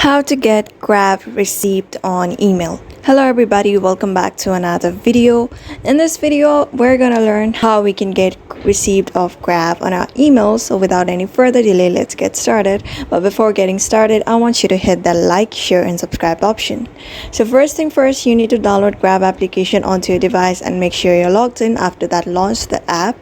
How to get Grab receipt on email. Hello everybody, welcome back to another video. In this video, we're gonna learn how we can get receipt of Grab on our email. So without any further delay, let's get started. But before getting started, I want you to hit the like, share and subscribe option. So first thing first, you need to download Grab application onto your device and make sure you're logged in. After that, launch the app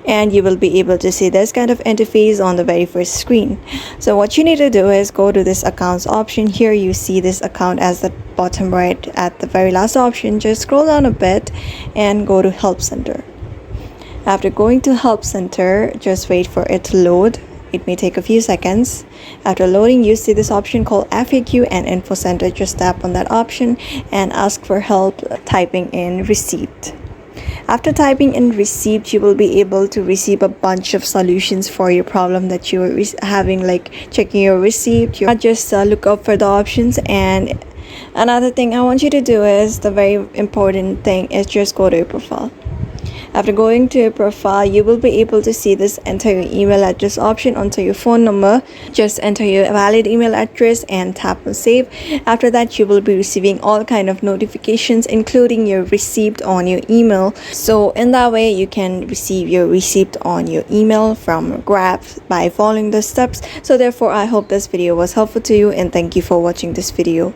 and you will be able to see this kind of interface on the very first screen. So what you need to do is go to this accounts option. Here you see this account as the bottom right at the very last option. Just scroll down a bit and go to help center. After going to help center, just wait for it to load. It may take a few seconds. After loading, you see this option called FAQ and Info Center. Just tap on that option and ask for help typing in receipt. After typing in receipt, you will be able to receive a bunch of solutions for your problem that you are having, like checking your receipt. You just look up for the options. And another thing I want you to do is, the very important thing is, just go to your profile. After going to your profile, you will be able to see this enter your email address option, enter your phone number. Just enter your valid email address and tap on save. After that, you will be receiving all kind of notifications, including your receipt on your email. So in that way, you can receive your receipt on your email from Grab by following the steps. So therefore, I hope this video was helpful to you and thank you for watching this video.